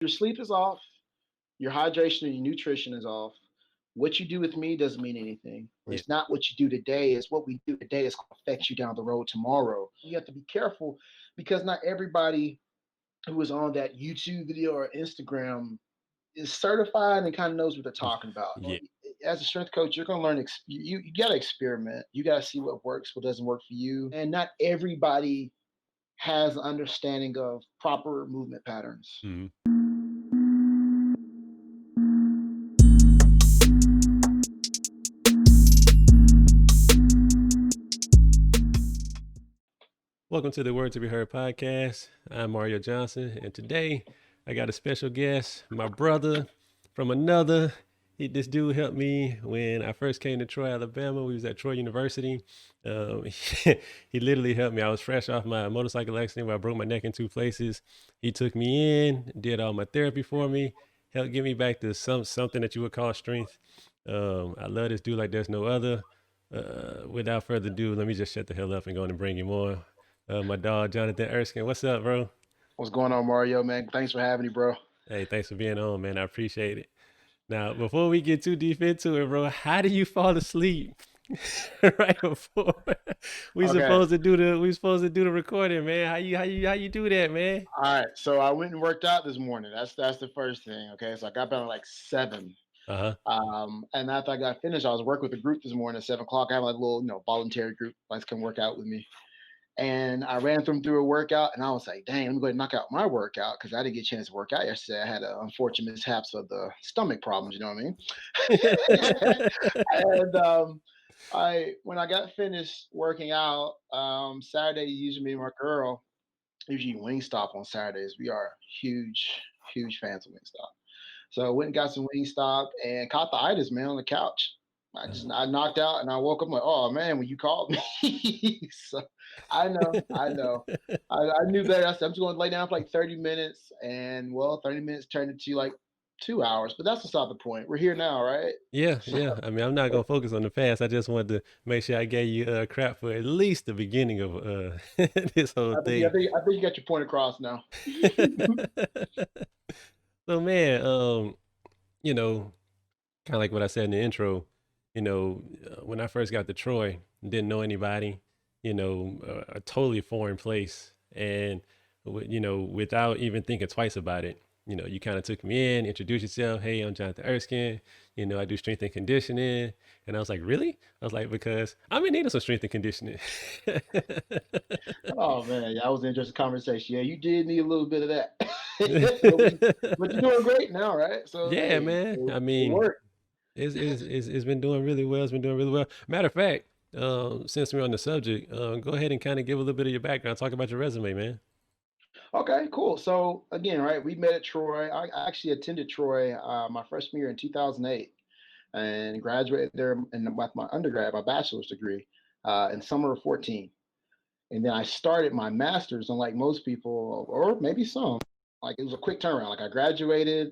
Your sleep is off, your hydration and your nutrition is off. What you do with me doesn't mean anything. Yeah. It's not what you do today, it's what we do today is going to affect you down the road tomorrow. You have to be careful because not everybody who is on that YouTube video or Instagram is certified and kind of knows what they're talking about. Yeah. As a strength coach, you're going to learn. You got to experiment. You got to see what works, what doesn't work for you, and not everybody has an understanding of proper movement patterns. Mhm. Welcome to the Word to Be Heard podcast. I'm Mario Johnson, and today I got a special guest, my brother from another. This dude helped me when I first came to Troy, Alabama. We was at Troy University. He literally helped me. I was fresh off my motorcycle accident where I broke my neck in two places. He took me in, did all my therapy for me, helped get me back to something that you would call strength. I love this dude like there's no other. Without further ado, let me just shut the hell up and go on and bring him on. My dog, Jonathan Erskine. What's up, bro? What's going on, Mario? Man, thanks for having me, bro. Hey, thanks for being on, man. I appreciate it. Now, before we get too deep into it, bro, how do you fall asleep right before Okay. we supposed to do the recording, man? How you do that, man? All right. So I went and worked out this morning. That's the first thing. Okay. So I got down at like 7. Uh-huh. And after I got finished, I was working with a group this morning at 7 o'clock. I have like a little, voluntary group likes to come work out with me. And I ran them through a workout, and I was like, "Dang, let me go ahead and knock out my workout because I didn't get a chance to work out yesterday. I had unfortunate mishaps of the stomach problems. You know what I mean?" and I when I got finished working out, Saturday usually me and my girl usually eat Wingstop on Saturdays. We are huge fans of Wingstop. So I went and got some Wingstop and caught the itis, man, on the couch. I knocked out and I woke up like, oh man, when you called me. So I know. I knew better. I said I'm just going to lay down for like 30 minutes, and well, 30 minutes turned into like 2 hours. But that's beside the point. We're here now, right? Yeah, So yeah. I mean, I'm not gonna focus on the past. I just wanted to make sure I gave you crap for at least the beginning of this whole I think I thing. think I think you got your point across now. So, man, you know, kind of like what I said in the intro, when I first got to Troy, didn't know anybody, a totally foreign place. And, without even thinking twice about it, you kind of took me in, introduced yourself. Hey, I'm Jonathan Erskine. I do strength and conditioning. And I was like, really? I was like, because I'm in need of some strength and conditioning. Oh man, yeah, that was an interesting conversation. Yeah, you did need a little bit of that, but, but you're doing great now, right? So Yeah, hey, man. I it mean, worked. it's been doing really well. It's been doing really well. Matter of fact, since we're on the subject, go ahead and kind of give a little bit of your background. Talk about your resume, man. Okay, cool. So again, right, we met at Troy. I actually attended Troy my freshman year in 2008 and graduated there with my undergrad, my bachelor's degree, in summer of 14. And then I started my master's, unlike most people, or maybe some. Like it was a quick turnaround. Like I graduated,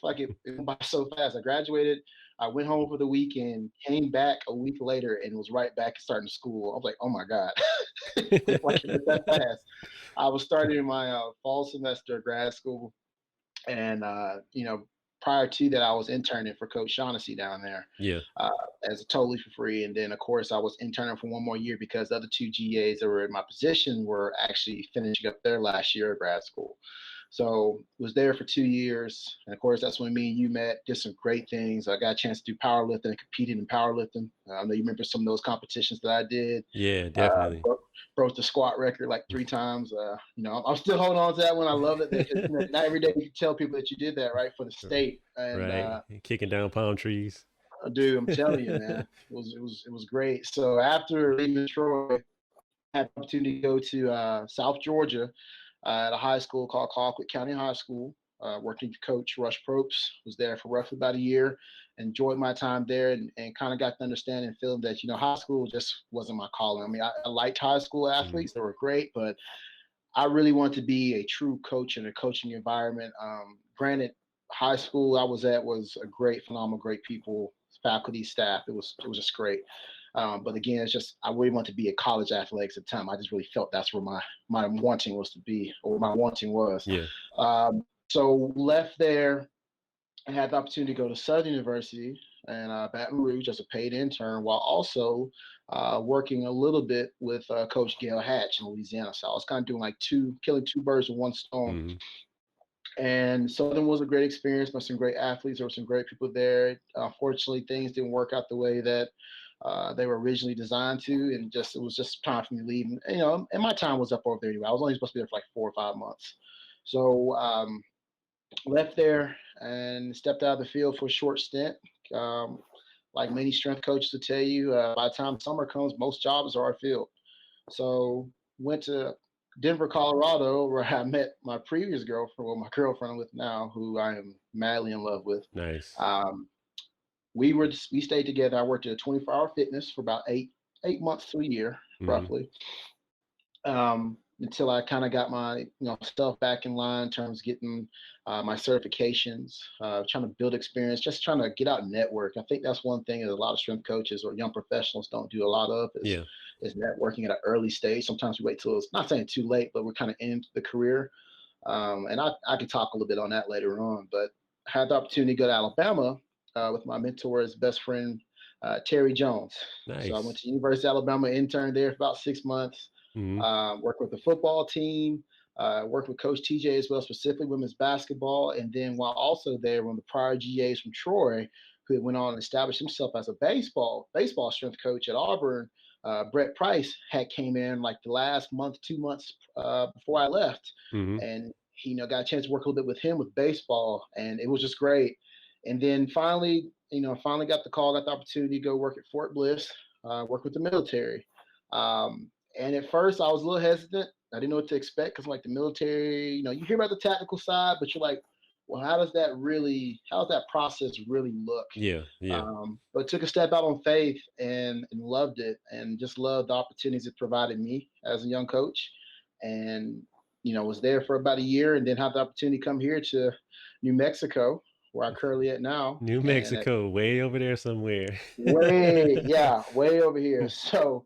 like it went by so fast. I graduated, I went home for the weekend, came back a week later, and was right back starting school. I was like, oh my God, like it went that fast. I was starting my fall semester of grad school, and prior to that, I was interning for Coach Shaughnessy down there Yeah. uh, as totally for free. And then, of course, I was interning for one more year because the other two GAs that were in my position were actually finishing up their last year of grad school. So was there for 2 years, and of course that's when me and you met. Did some great things. I got a chance to do powerlifting and competed in powerlifting. I know you remember some of those competitions that I did. Yeah, Uh, definitely. broke the squat record like 3 times. I'm still holding on to that one. I love it because not every day you can tell people that you did that right for the state. And Right. Kicking down palm trees. dude, I'm telling you, man, it was great. So after leaving Troy, I had the opportunity to go to South Georgia at a high school called Colquitt County High School. Working with Coach Rush Probst, was there for roughly about a year. Enjoyed my time there, and kind of got to understand and feel that high school just wasn't my calling. I mean, I liked high school Mhm. athletes; they were great, but I really wanted to be a true coach in a coaching environment. Granted, high school I was at was a great, phenomenal, great people, faculty, staff. It was just great. But again, it's just I really want to be a college athletics at the time. I just really felt that's where my wanting was to be, or my wanting was. Yeah. So left there and had the opportunity to go to Southern University and Baton Rouge as a paid intern, while also working a little bit with Coach Gail Hatch in Louisiana. So I was kind of doing like killing two birds with one stone. Mm-hmm. And Southern was a great experience. Met some great athletes. There were some great people there. Unfortunately, things didn't work out the way that they were originally designed to, and just it was just time for me to leave. And my time was up over there anyway. I was only supposed to be there for like 4 or 5 months. So left there and stepped out of the field for a short stint. Um, like many strength coaches will tell you, by the time summer comes, most jobs are filled. So went to Denver, Colorado, where I met my previous girlfriend, well, my girlfriend I'm with now, who I am madly in love with. Nice. Um, we stayed together. I worked at a 24-hour fitness for about eight months to a year, Mm-hmm. roughly, until I kind of got my stuff back in line in terms of getting my certifications, trying to build experience, just trying to get out and network. I think that's one thing that a lot of strength coaches or young professionals don't do a lot of Yeah. is networking at an early stage. Sometimes we wait till it's not saying too late, but we're kind of in the career. And I could talk a little bit on that later on, but I had the opportunity to go to Alabama with my mentor's best friend, Terry Jones. So I went Nice. to University of Alabama, interned there for about 6 months, Mm-hmm. worked with the football team, worked with Coach TJ as well, specifically women's basketball. And then while also there, one of the prior GAs from Troy, who went on and established himself as a baseball strength coach at Auburn, Brett Price had came in like the last month, 2 months before I left, Mm-hmm. and he got a chance to work a little bit with him with baseball, and it was just great. And then finally got the call, got the opportunity to go work at Fort Bliss, work with the military. And at first, I was a little hesitant. I didn't know what to expect because, like, the military, you hear about the tactical side, but you're like, well, how does that process really look? Yeah. Yeah. But took a step out on faith and loved it, and just loved the opportunities it provided me as a young coach. And, was there for about a year and then had the opportunity to come here to New Mexico, where I'm currently at now. New And Mexico, way over there somewhere. way over here. So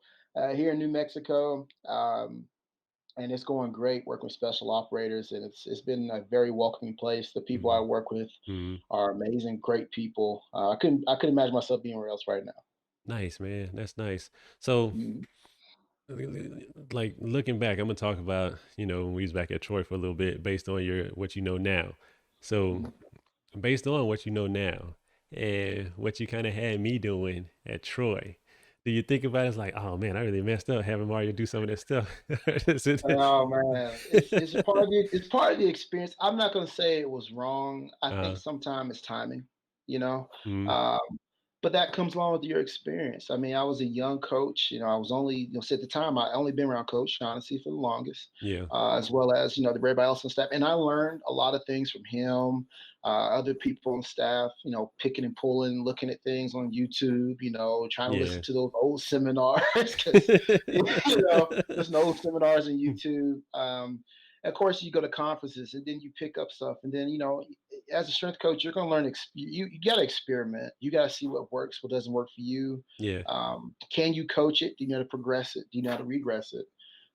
here in New Mexico, and it's going great working with special operators, and it's been a very welcoming place. The people I Mm-hmm. work with Mm-hmm. are amazing, great people. I couldn't imagine myself being anywhere else right now. Nice, man. That's nice. So, Mhm. like looking back, I'm gonna talk about when we was back at Troy for a little bit, based on your what you know now. So, based on what you know now and what you kind of had me doing at Troy, do you think about it as like, oh man, I really messed up having Mario do some of that stuff? Is Oh man, it's a part of the experience. I'm not gonna say it was wrong. I think uh, sometimes it's timing, you know. mm, Um, but that comes along with your experience. I mean, I was a young coach. I was only, at the time, I only been around Coach Shaughnessy for the longest, yeah, as well as everybody else on staff. And I learned a lot of things from him, other people on staff. Picking and pulling, looking at things on YouTube. Trying to yeah. listen to those old seminars because listen to old seminars on YouTube. Of course, you go to conferences and then you pick up stuff. And then, as a strength coach, you're going to learn. You got to experiment. You got to see what works, what doesn't work for you. Yeah. Can you coach it? Do you know how to progress it? Do you know how to regress it?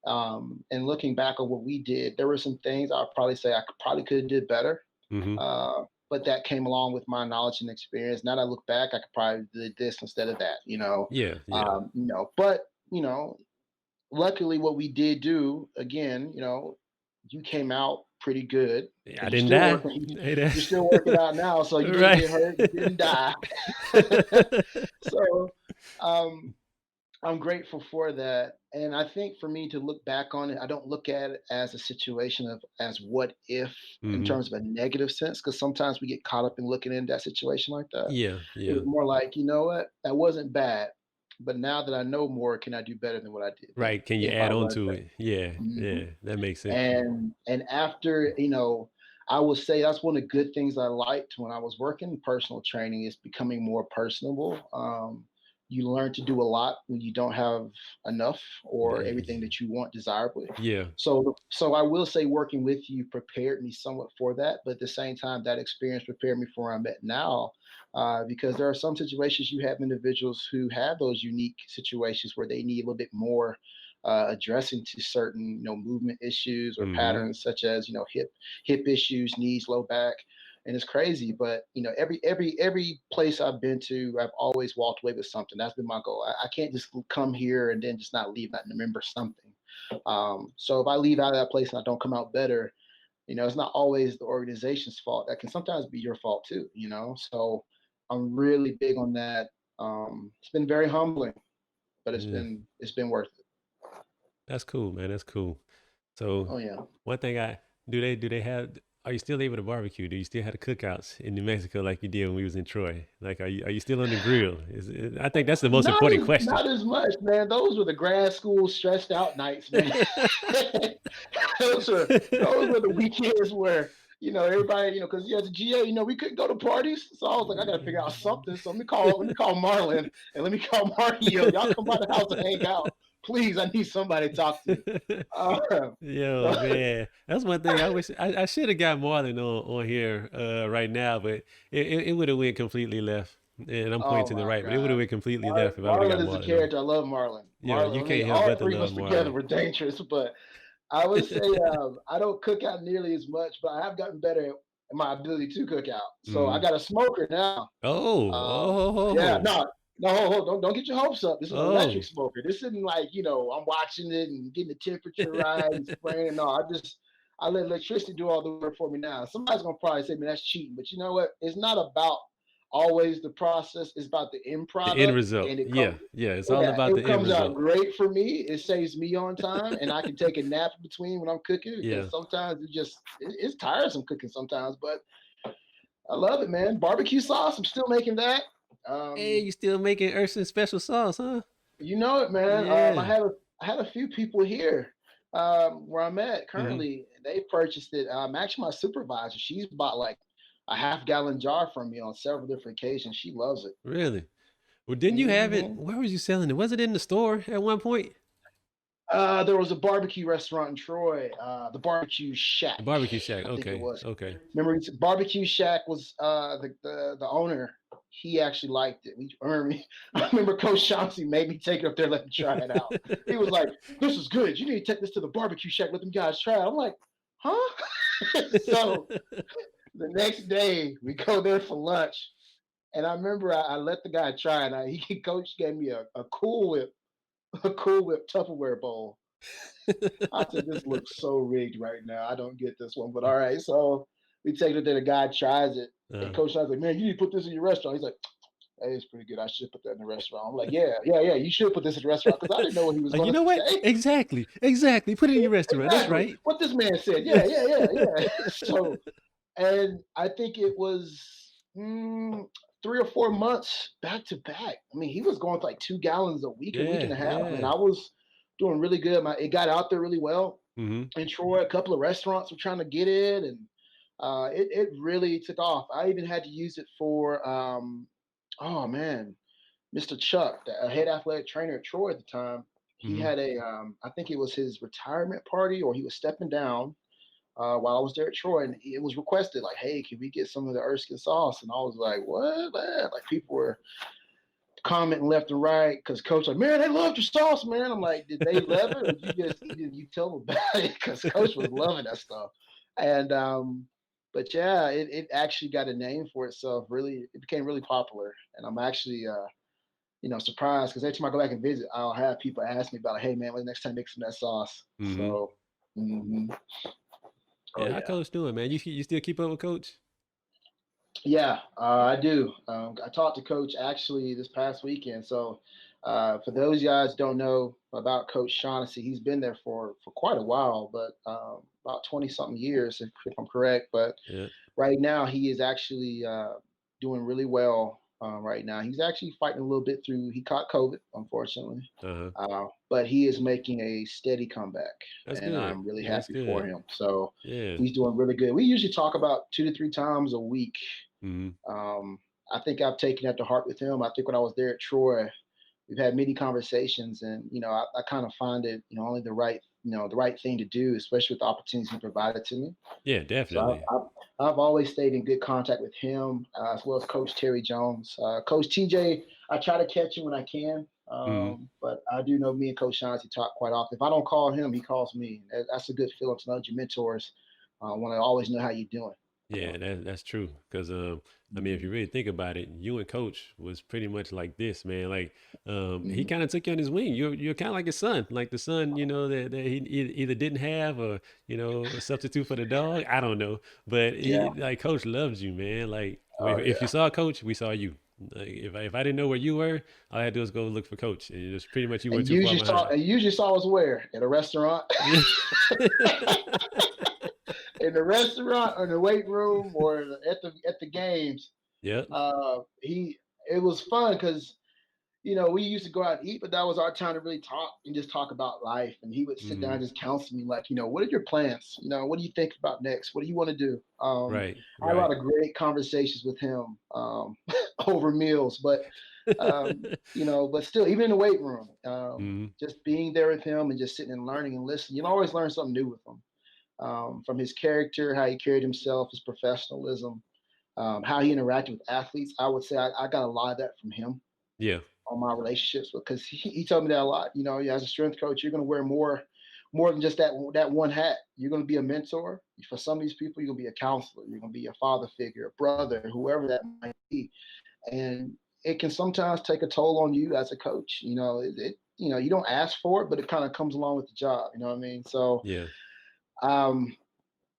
And looking back on what we did, there were some things I'd probably say probably could have did better. Mm-hmm. But that came along with my knowledge and experience. Now that I look back, I could probably did this instead of that. Yeah. Yeah. But luckily, what we did do again, you came out pretty good Yeah, I because didn't die. Hey, you're still working out now, so you didn't right. get hurt, you didn't die. So um, I'm grateful for that. And I think for me to look back on it, I don't look at it as a situation of as what if in Mm-hmm. terms of a negative sense, because sometimes we get caught up in looking into that situation like that. Yeah. It was Yeah. more like, you know what, that wasn't bad. But now that I know more, can I do better than what I did then? Right. Can you If I add on learned to better. it? Yeah. Mhm. Yeah. That makes sense. And after, I would say that's one of the good things I liked when I was working in personal training is becoming more personable. You learn to do a lot when you don't have enough or everything that you want desirably. Yeah. So I will say working with you prepared me somewhat for that, but at the same time, that experience prepared me for where I'm at now. Because there are some situations you have individuals who have those unique situations where they need a little bit more addressing to certain movement issues or Mm-hmm. patterns such as hip issues, knees, low back. And it's crazy, but every place I've been to, I've always walked away with something. That's been my goal. I can't just come here and then just not leave, not remember something. So if I leave out of that place and I don't come out better, it's not always the organization's fault. That can sometimes be your fault too. So I'm really big on that. It's been very humbling, but it's Yeah. been worth it. That's cool, man. That's cool. So Oh yeah. one thing do they have, are you still able to barbecue? Do you still have the cookouts in New Mexico like you did when we was in Troy? Like are you still on the grill? I think that's the most important question. Not as much, man. Those were the grad school stressed out nights, man. Those were the weekends where everybody, because as a GA, we couldn't go to parties, so I was like, I gotta figure out something. So let me call Marlon and let me call Mario. Y'all come by the house and hang out, please. I need somebody to talk to. Yo, man, that's one thing I wish I should have got Marlon on here right now, but it would have went completely left. And I'm Oh pointing to the my right, but it would have God. went completely left if I would have got Marlon is a Marlon on. character. I love Marlon. Yo, you I mean, can't help all but to three of love us together Marlon. were dangerous, but I would say I don't cook out nearly as much, but I have gotten better at my ability to cook out. So I Mm. got a smoker now. Oh, Yeah, oh, no, don't get your hopes up. This is an electric oh. smoker. This isn't like I'm watching it and getting the temperature right and spraying. No, I let electricity do all the work for me now. Somebody's gonna probably say, "Man, that's cheating," but you know what? It's not about always the process. It's about the end The end product, result. and it Yeah, comes. yeah. It's all Yeah, about it the end comes out result. great for me. It saves me on time, and I can take a nap in between when I'm cooking Yeah. because sometimes it's tiresome cooking sometimes. But I love it, man. Barbecue sauce. I'm still making that. Hey, Um, you still making Erskine special sauce, huh? you know it, man. Yeah. I had a few people here where I'm at Mm-hmm. currently. They purchased it. Actually, my supervisor, she's bought like a half-gallon jar from me on several different occasions. She loves it. Really? Well, didn't you have it? Hmm. Where was you selling it? Was it in the store at one point? There was a barbecue restaurant in Troy, the Barbecue Shack, The barbecue shack. I think it Okay. was. Okay. Remember, Barbecue Shack was the owner. He actually liked it. I remember Coach Chauncey made me take it up there, let him try it out. He was like, "This is good. You need to take this to the Barbecue Shack, let them guys try it." I'm like, "Huh?" So the next day we go there for lunch, and I remember I let the guy try it. Coach gave me a Cool Whip, a Cool Whip Tupperware bowl. I said, "This looks so rigged right now. I don't get this one." But all right, so we take it there. The guy tries it, and uh, Coach Sean's like, "Man, you need to put this in your restaurant." He's like, "Hey, it's pretty good. I should put that in the restaurant." I'm like, "Yeah, yeah, yeah. You should put this in the restaurant," because I didn't know what he was like, you going know to what? say. Exactly. Exactly. Put it in your restaurant. That's Exactly right. what this man said. Yeah, yeah, yeah, yeah. So, and I think it was 3 or 4 months back to back. I mean, he was going for like 2 gallons a week and Yeah. a half, and Yeah. I was doing really good. It got out there really well Mm-hmm. in Troy. A couple of restaurants were trying to get it, and it really took off. I even had to use it for oh man, Mr. Chuck, the head athletic trainer at Troy at the time. He Mm-hmm. had I think it was his retirement party, or he was stepping down while I was there at Troy, and it was requested like, "Hey, can we get some of the Erskine sauce?" And I was like, "What, man?" Like people were commenting left and right because Coach like, "Man, they loved your sauce, man." I'm like, "Did they love it, or did you just did you tell them about it?" Because Coach was loving that stuff, and but yeah, it actually got a name for itself. Really, it became really popular, and I'm actually surprised because every time I go back and visit, I'll have people ask me about, "Hey, man, when the next time make some of that sauce?" Mm-hmm. So, mhm. Oh Yeah. How yeah. coach doing, man? You still keep up with coach? Yeah, I do. I talked to Coach actually this past weekend. So, for those guys don't know about Coach Shaughnessy, he's been there for quite a while, but about 20 something years, if I'm correct. But Yeah. right now, he is actually doing really well. Right now, he's actually fighting a little bit through. He caught COVID, unfortunately, Uh-huh. but he is making a steady comeback, That's and good. I'm really Yeah, that's happy for good. him. So Yeah. he's doing really good. We usually talk about 2 to 3 times a week. Mm-hmm. um, I think I've taken that to heart with him. I think when I was there at Troy, we've had many conversations, and I kind of find it, only the right thing to do, especially with the opportunities he provided to me. Yeah, So definitely. I've always stayed in good contact with him, as well as Coach Terry Jones, Coach TJ. I try to catch him when I can. Mhm. But I do know me and Coach Chauncey talk quite often. If I don't call him, he calls me. That's a good feeling to know that your mentors want to always know how you're doing. You Yeah, know. that's true. Because I mean, if Mhm. you really think about it, you and Coach was pretty much like this, man. Like, he Mhm. kind of took you on his wing. You're kind of like his son, like the son, that he either didn't have, or a substitute for the dog. I don't know, but Yeah. like Coach loves you, man. Like, Oh if you yeah. saw Coach, we saw you. Like, if I didn't know where you were, all I had to do was go look for Coach, and it was pretty much you weren't And too far usually saw behind. and usually saw us where at a restaurant, Yeah. in the restaurant, or in the weight room, or at the games. Yep. He It was fun because we used to go out and eat, but that was our time to really talk and just talk about life. And he would sit down Hmm. and just counsel me, like, what are your plans? What do you think about next? What do you want to do? Right. I had a lot Right. of great conversations with him over meals, but still, even in the weight room, Hmm. just being there with him and just sitting and learning and listening, you always learn something new with him. From his character, how he carried himself, his professionalism, how he interacted with athletes. I would say I got a lot of that from him Yeah. on my relationships, because he told me that a lot. As a strength coach, you're going to wear more than just that one hat. You're going to be a mentor for some of these people. You're going to be a counselor. You're going to be a father figure, a brother, whoever that might be. And it can sometimes take a toll on you as a coach. You don't ask for it, but it kind of comes along with the job. You know what I mean? So Yeah. um,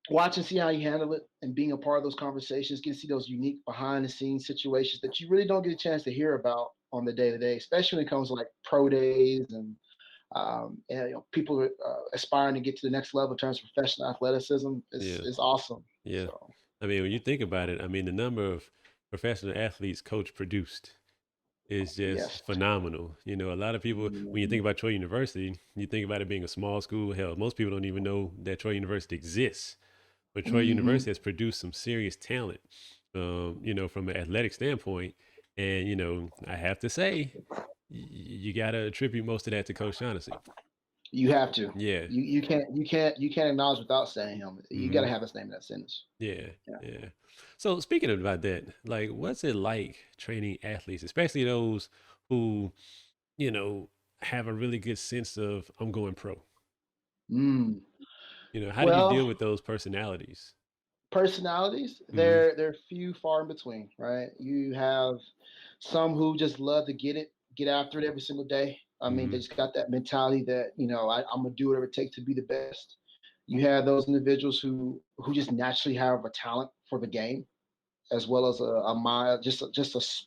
watching, see how you handle it, and being a part of those conversations, get to see those unique behind the scenes situations that you really don't get a chance to hear about on the day to day, especially when it comes to like pro days and people aspiring to get to the next level in terms of professional athleticism is Yeah. is awesome. Yeah. So I mean, when you think about it, I mean, the number of professional athletes Coach produced is just yes. phenomenal. A lot of people, when you Mhm. think about Troy University, you think about it being a small school. Hell, most people don't even know that Troy University exists. But Troy Mhm. University has produced some serious talent, from an athletic standpoint. And, I have to say, you got to attribute most of that to Coach Shaughnessy. You have to. Yeah. You can't acknowledge without saying him. You got Hmm. to have his name in that sentence. Yeah, Yeah. yeah. So speaking about that, like, what's it like training athletes, especially those who, you know, have a really good sense of I'm going pro? Mm. How do you Well, deal with those personalities? personalities, Hmm. they're few far in between, right? You have some who just love to get after it every single day. I mean, they Hmm. just got that mentality that I'm gonna do whatever it takes to be the best. You have those individuals who just naturally have a talent for the game, as well as a mind, just a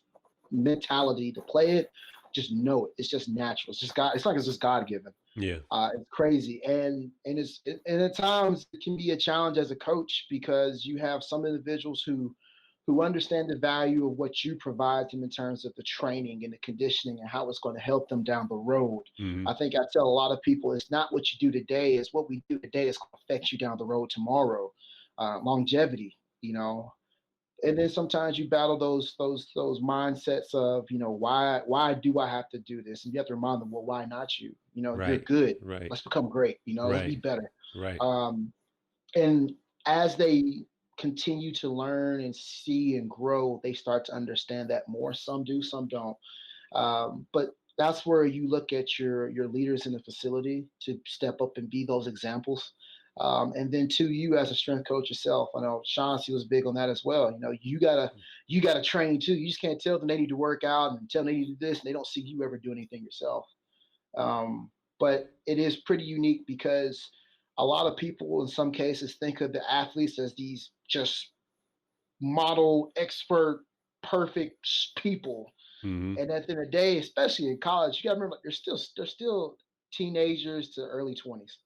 mentality to play it. Just know it. It's just natural. It's just God. It's like it's just God given. Yeah. It's crazy, and at times it can be a challenge as a coach, because you have some individuals who understand the value of what you provide them in terms of the training and the conditioning and how it's going to help them down the road. Hmm. I think I tell a lot of people, it's not what you do today, it's what we do today is going to affect you down the road tomorrow. Longevity, and then sometimes you battle those mindsets of, why do I have to do this, and you have to remind them, well, why not you? You're Right. good. Right. Let's become great. Let's be Right. better. Right. um, and as they continue to learn and see and grow, they start to understand that more. Some do, some don't. But that's where you look at your leaders in the facility to step up and be those examples. And then to you as a strength coach yourself, I know Chauncey was big on that as well. You gotta train too. You just can't tell them they need to work out and tell them they need to do this, and they don't see you ever do anything yourself. Um, but it is pretty unique because a lot of people, in some cases, think of the athletes as these just model, expert, perfect people. Hmm. And at the end of the day, especially in college, you got to remember, like, they're still teenagers to early 20s.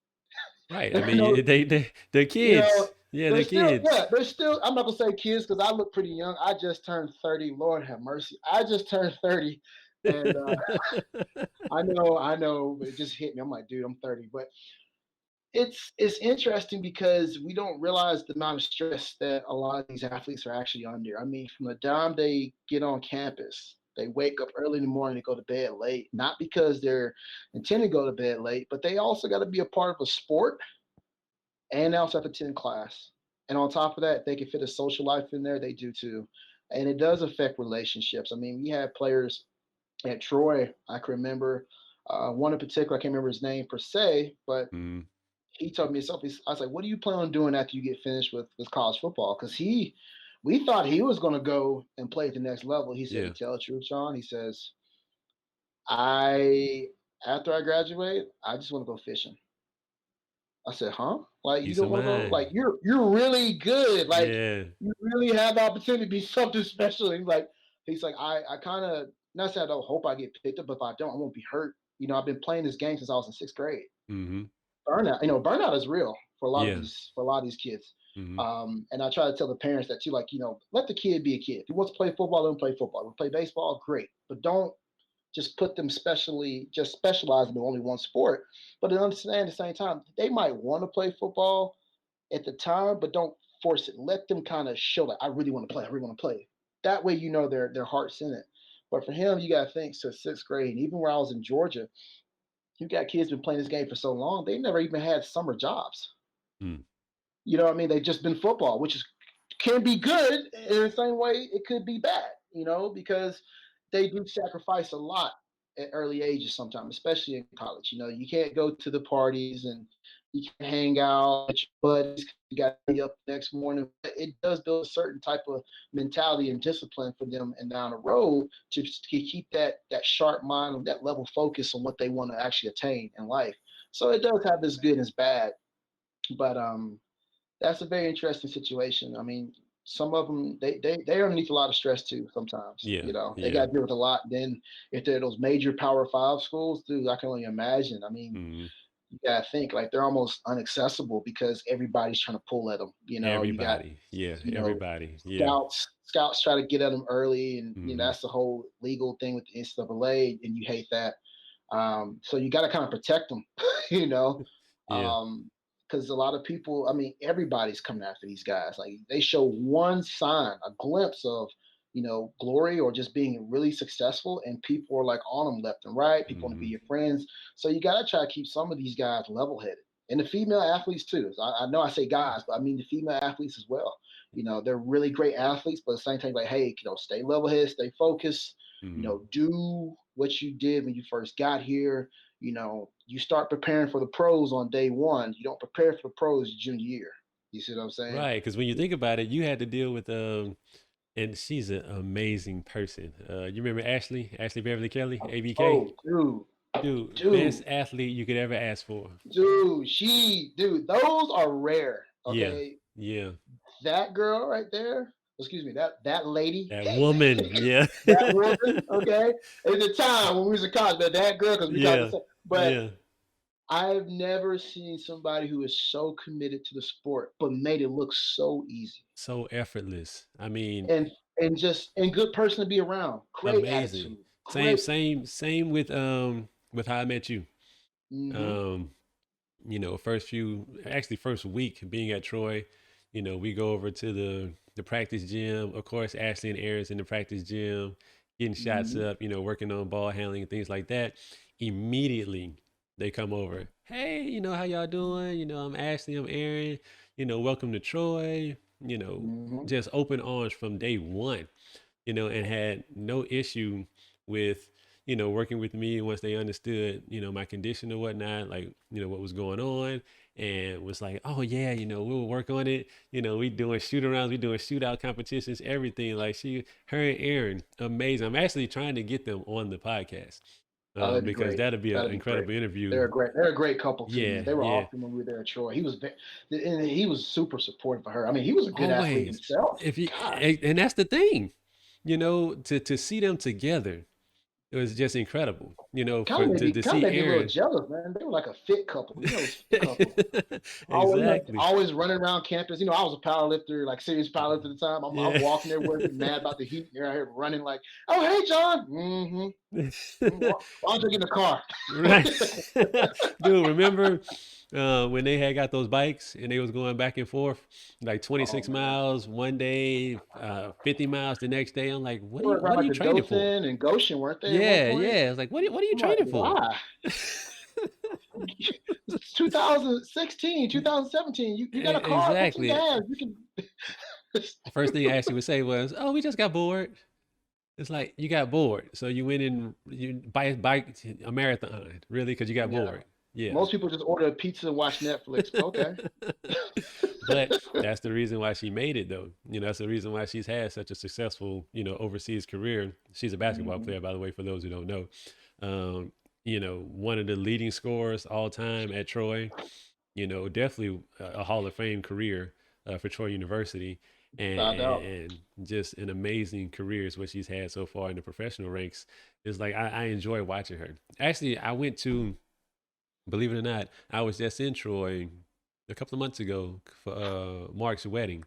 Right. I you know, mean, they're you know, kids. Yeah, they're they're still, yeah, kids. they're still. I'm not gonna say kids because I look pretty young. I just turned 30. Lord have mercy. I just turned 30, and I know, it just hit me. I'm like, dude, I'm 30, but it's interesting because we don't realize the amount of stress that a lot of these athletes are actually under. I mean, from the time they get on campus, they wake up early in the morning to go to bed late, not because they're intending to go to bed late, but they also got to be a part of a sport, and they also have to attend class. And on top of that, if they can fit a social life in there, they do too. And it does affect relationships. I mean, we have players. At Troy, I can remember one in particular. I can't remember his name per se, but Mm, he told me himself. I was like, "What do you plan on doing after you get finished with college football?" Because we thought he was going to go and play at the next level. He said, yeah. "To tell the truth, Sean," he says, "I after I graduate, I just want to go fishing." I said, "Huh? Like you Peace don't of want to go? mind. Like you're really good. Like Yeah. you really have the opportunity to be something special." He's like, I kind of not saying I don't hope I get picked up, but if I don't, I won't be hurt. I've been playing this game since I was in sixth grade. Mm-hmm. Burnout is real for Yeah. a lot of these kids. Mm-hmm. And I try to tell the parents that too, like, let the kid be a kid. If he wants to play football, let him play football. If he play baseball, great. But don't just put them just specialize in only one sport. But understand at the same time, they might want to play football at the time, but don't force it. Let them kind of show that I really want to play. I really want to play. That way, their heart's in it. But for him, you got to think since sixth grade, and even when I was in Georgia, you got kids been playing this game for so long, they never even had summer jobs. Mm. You know what I mean? They've just been football, which is can be good in the same way it could be bad, because they do sacrifice a lot at early ages sometimes, especially in college. You can't go to the parties and you can't hang out with your buddies. You got to be up the next morning. But it does build a certain type of mentality and discipline for them and down the road to keep that sharp mind and that level focus on what they want to actually attain in life. So it does have its good and its bad. But that's a very interesting situation. I mean, some of them they're underneath a lot of stress too. Sometimes, Yeah. they Yeah. got to deal with a lot. Then if they're those major Power Five schools, dude, I can only imagine. I mean, Mm-hmm. you gotta think like they're almost inaccessible because everybody's trying to pull at them. You got Everybody. Yeah. you know Everybody. Yeah. scouts try to get at them early, and Mm-hmm. that's the whole legal thing with the NCAA, and you hate that. So you got to kind of protect them, you know, Yeah. because a lot of people, I mean, everybody's coming after these guys. Like they show one sign, a glimpse of, glory or just being really successful, and people are like on them left and right. People want to be Mm-hmm. your friends. So you got to try to keep some of these guys level headed. And the female athletes too. So I know I say guys, but I mean the female athletes as well. They're really great athletes, but at the same time, like, hey, stay level headed, stay focused, Mm-hmm. do what you did when you first got here. You start preparing for the pros on day one. You don't prepare for the pros junior year. You see what I'm saying? Right. Because when you think about it, you had to deal with and she's an amazing person. You remember Ashley Beverly Kelly, ABK? Oh, dude, Dude, best dude, athlete you could ever ask for. dude, those are rare. Yeah. Okay, Yeah. that girl right there. Excuse me, that lady, That woman. Yeah. that woman. Okay, at the time when we was in college, but that girl because we got the Yeah. same. But Yeah. I've never seen somebody who is so committed to the sport, but made it look so easy. So effortless. I mean, And just and good person to be around. Great amazing. attitude. Same, Great. same, same with How I Met You. Mm-hmm. Um, first week being at Troy, we go over to the practice gym. Of course, Ashley and Aaron's in the practice gym, getting shots Mm-hmm. up, working on ball handling and things like that. Immediately they come over. Hey, how y'all doing? I'm Ashley, I'm Aaron, welcome to Troy, Mm-hmm. just open arms from day one, and had no issue with, working with me once they understood, my condition or whatnot, like, what was going on, and was like, oh yeah, we'll work on it. We doing shoot arounds, we doing shootout competitions, everything. Like her and Aaron, amazing. I'm actually trying to get them on the podcast Oh, that'd be because great. that'd be an That'd be great. incredible interview. They're a great couple too, man. Yeah, They were yeah. awesome when we were there at Troy. And he was super supportive of her. I mean, he was a good athlete Always. himself. If you Gosh, and that's the thing, to see them together, it was just incredible. kind For of made me to kind of see made me a little Aaron. jealous, man. They were like a fit couple. Those fit couples. Always like Exactly. always running around campus. I was a power lifter, like serious power lifter at the time. I'm Yeah. walking there working, mad about the heat, and they're out here running like, oh hey John. Mm-hmm. Why don't you get in the car? Right. Dude, remember when they had got those bikes and they was going back and forth like Oh 26 man. miles one day, 50 miles the next day? I'm like, They were around what are like you the training for? Dothan and Goshen, weren't they, at one Yeah, point? yeah. It's like, what are you I'm like, training for? why? It's 2016, 2017. You got a car, put some Exactly. gas. You can First thing Ashley would say was, "Oh, we just got bored." It's like you got bored, so you went and you bike a marathon, really, because you got Yeah. bored. Yeah. Most people just order a pizza and watch Netflix. Okay. But that's the reason why she made it, though. That's the reason why she's had such a successful, overseas career. She's a basketball Hmm. player, by the way, for those who don't know. Um, one of the leading scorers all time at Troy. Definitely a Hall of Fame career for Troy University, and, Without and doubt. and just an amazing career is what she's had so far in the professional ranks. It's like I enjoy watching her. Actually, I went to, believe it or not, I was just in Troy a couple of months ago for Mark's wedding.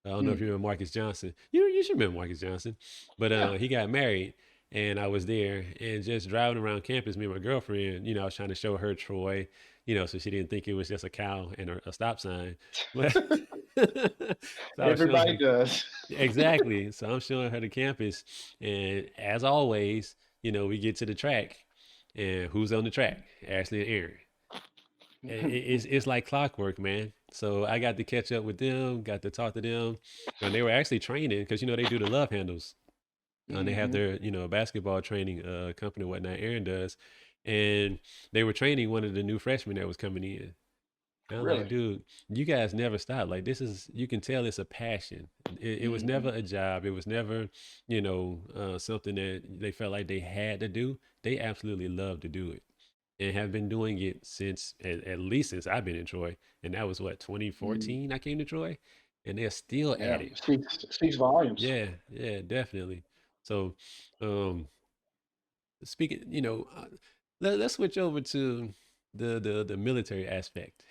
I don't know if Mm. you remember Marcus Johnson. You should remember Marcus Johnson, but Yeah. he got married, and I was there and just driving around campus. Me and my girlfriend, I was trying to show her Troy, so she didn't think it was just a cow and a stop sign. But so I was showing Everybody her does. exactly. So I'm showing her the campus, and as always, we get to the track, and who's on the track? Ashley and Aaron. It's like clockwork, man. So I got to catch up with them, got to talk to them, and they were actually training because they do the love handles. They have Hmm. their basketball training company and whatnot. Aaron does, and they were training one of the new freshmen that was coming in. And I'm like, Really. dude, you guys never stop. Like this is, you can tell it's a passion. It was never Hmm. a job. It was never, something that they felt like they had to do. They absolutely love to do it and have been doing it since at least since I've been in Troy, and that was what Mm. 2014 I came to Troy, and they're still Yeah. at it. Speaks volumes. Yeah, yeah, definitely. So, um, speaking, let's switch over to the military aspect.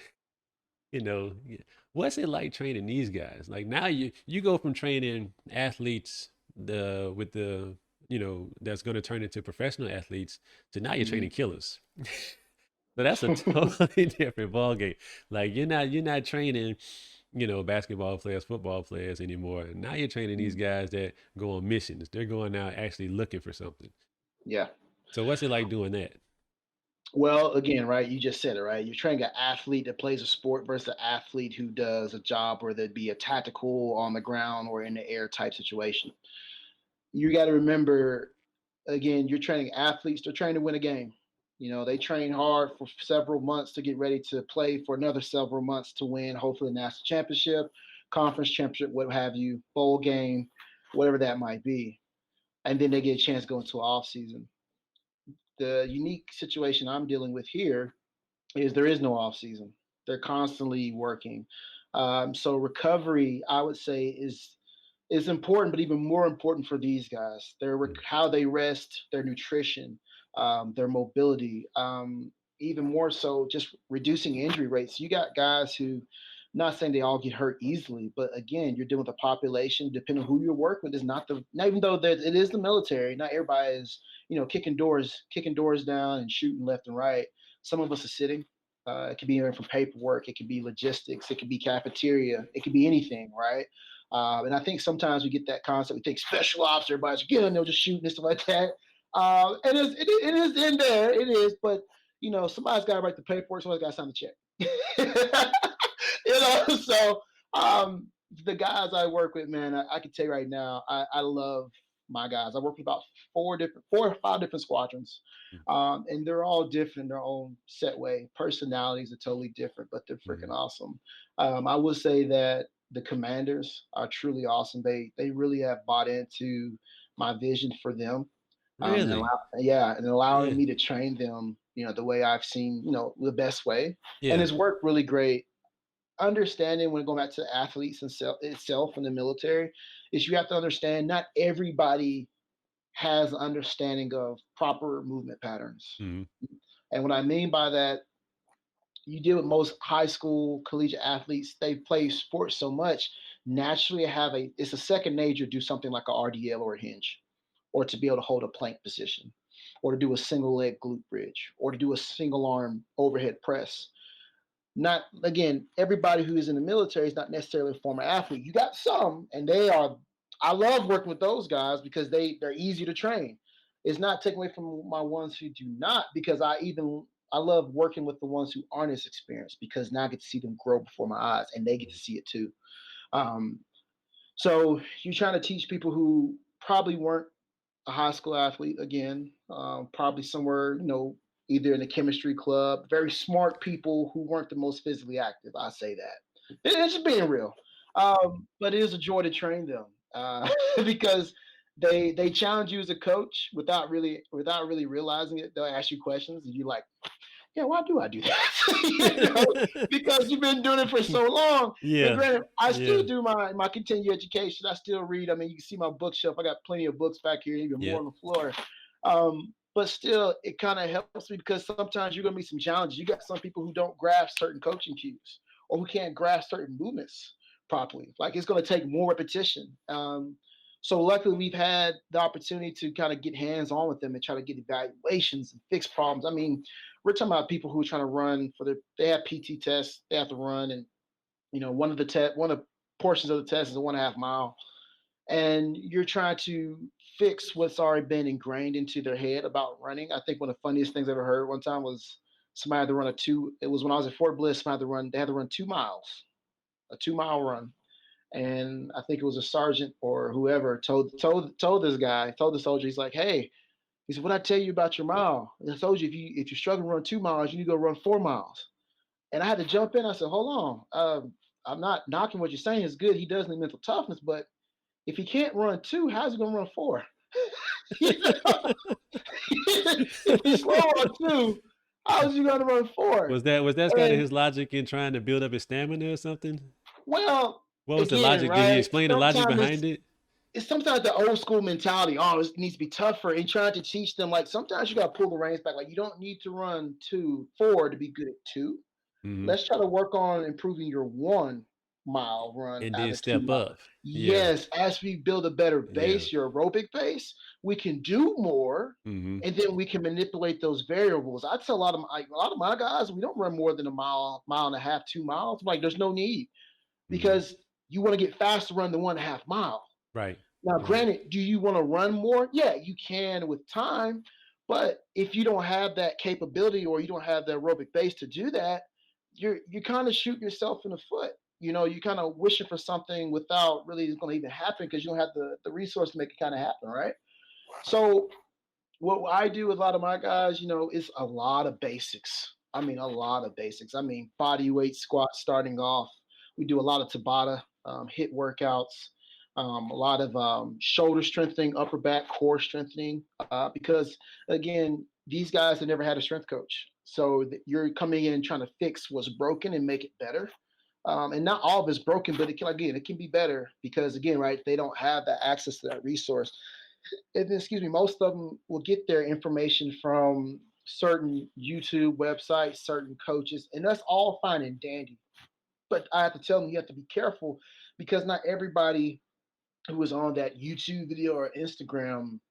What's it like training these guys? Like now you go from training athletes with the that's going to turn into professional athletes to now you're training Mhm. killers. So that's a totally different ballgame. Like you're not training, basketball players, football players anymore. Now you're training these Mm. guys that go on missions. They're going out actually looking for something. Yeah. So what's it like doing that? Well, again, right? You just said it, right? You're training an athlete that plays a sport versus an athlete who does a job, whether it be a tactical on the ground or in the air type situation. You got to remember, again, you're training athletes. They're trying to win a game. They train hard for several months to get ready to play for another several months to win, hopefully, a national championship, conference championship, what have you, bowl game, whatever that might be. And then they get a chance to go into an off season. The unique situation I'm dealing with here is there is no off season. They're constantly working. So recovery, I would say, is important, but even more important for these guys. Mm, How they rest, their nutrition, their mobility, even more so, just reducing injury rates. You got guys who, not saying they all get hurt easily, but again, you're dealing with a population. Depending on who you're working with, is not the not even though that it is the military. Not everybody is kicking doors down and shooting left and right. Some of us are sitting. It could be even from paperwork. It could be logistics. It could be cafeteria. It could be anything, right? And I think sometimes we get that concept. We think special ops, everybody's again, they'll just shoot and stuff like that. It is in there. It is, but somebody's got to write the paperwork. Somebody's got to sign the check. So the guys I work with, man, I can tell you right now, I love my guys. I work with about four or five different squadrons, mm, and they're all different in their own set way. Personalities are totally different, but they're freaking mhm. awesome. I would say that the commanders are truly awesome. They really have bought into my vision for them, Really? and allowing Yeah, me to train them, the way I've seen, the best way, and yeah. it's worked really great. Understanding when going back to athletes and itself in the military is you have to understand not everybody has understanding of proper movement patterns. Mhm, And what I mean by that, you deal with most high school collegiate athletes, they play sports so much, naturally it's a second nature to do something like a RDL or a hinge, or to be able to hold a plank position, or to do a single leg glute bridge, or to do a single arm overhead press. Not again, everybody who is in the military is not necessarily a former athlete. You got some, and they are. I love working with those guys because they're easy to train. It's not taken away from my ones who do not, because I love working with the ones who aren't as experienced, because now I get to see them grow before my eyes and they get to mhm, see it too. Um, so you're trying to teach people who probably weren't. a high school athlete again, probably somewhere, either in the chemistry club. Very smart people who weren't the most physically active. I say that. It's just being real. But it is a joy to train them because they challenge you as a coach without really realizing it. They'll ask you questions, and you're like, yeah, why do I do that? Because you've been doing it for so long. And Yeah. granted, I still Yeah. do my continuing education. I still read. I mean, you can see my bookshelf. I got plenty of books back here, even more Yep. on the floor. But still, it kind of helps me because sometimes you're gonna meet some challenges. You got some people who don't grasp certain coaching cues or who can't grasp certain movements properly. Like it's gonna take more repetition. So luckily, we've had the opportunity to kind of get hands on with them and try to get evaluations and fix problems. I mean, we're talking about people who are trying to run for they have PT tests they have to run, and one of the portions of the test is a 1.5 mile, and you're trying to fix what's already been ingrained into their head about running. I think one of the funniest things I ever heard one time was somebody had to run a two. It was when I was at Fort Bliss. Somebody had to run. They had to run 2 miles, a 2 mile run, and I think it was a sergeant or whoever told this guy, told the soldier, he's like, hey, he said, what I tell you about your mile? And I told you if you're struggling to run 2 miles, you need to go run 4 miles. And I had to jump in. I said, hold on. I'm not knocking what you're saying is good. He does need mental toughness, but if he can't run two, how's he gonna run four? If he's slow on two, how's he gonna run four? Was that kind of And his logic in trying to build up his stamina or something? well, What was the again, logic? Did he right? explain the logic Sometimes behind it? it's sometimes the old school mentality. Oh, it needs to be tougher, and trying to teach them like sometimes you got to pull the reins back. Like you don't need to run 2 4 to be good at two. Hmm. Let's try to work on improving your 1 mile run And out then of step 2 miles. up. Yeah. Yes, as we build a better Yeah. base, your aerobic base, we can do more, Hmm. and then we can manipulate those variables. I tell a lot of my guys, we don't run more than a mile, mile and a half, 2 miles. Like there's no need Hmm. because you want to get faster, run the 1.5 mile. Right. Now, Right. granted, do you want to run more? Yeah, you can with time. But if you don't have that capability or you don't have the aerobic base to do that, you kind of shoot yourself in the foot. You kind of wishing for something without really going to even happen because you don't have the resource to make it kind of happen, right? So what I do with a lot of my guys, is a lot of basics. I mean, a lot of basics. I mean, body weight squats starting off. We do a lot of Tabata, hit workouts, a lot of shoulder strengthening, upper back core strengthening, because again, these guys have never had a strength coach. So you're coming in and trying to fix what's broken and make it better. And not all of it's broken, but it can be better because again, right, they don't have that access to that resource. And excuse me, most of them will get their information from certain YouTube websites, certain coaches, and that's all fine and dandy. But I have to tell them you have to be careful because not everybody who is on that YouTube video or Instagram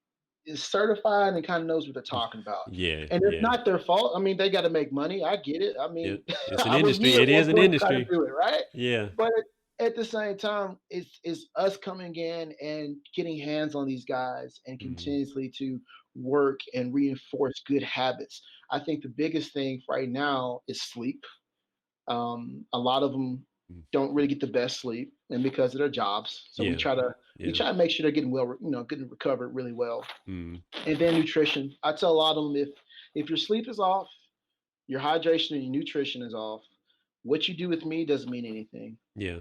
is certified and kind of knows what they're talking about. Yeah. And it's Yeah. not their fault. I mean, they got to make money. I get it. I Yep. mean, It's an I was industry. me at It one is an point trying to industry. do it, right? Yeah. But at the same time, it's us coming in and getting hands on these guys and Hmm. continuously to work and reinforce good habits. I think the biggest thing right now is sleep. A lot of them don't really get the best sleep, and because of their jobs, so we Yeah. try to we Yeah. try to make sure they're getting well, getting recovered really well. Mm. And then nutrition. I tell a lot of them if your sleep is off, your hydration and your nutrition is off, what you do with me doesn't mean anything. Yeah.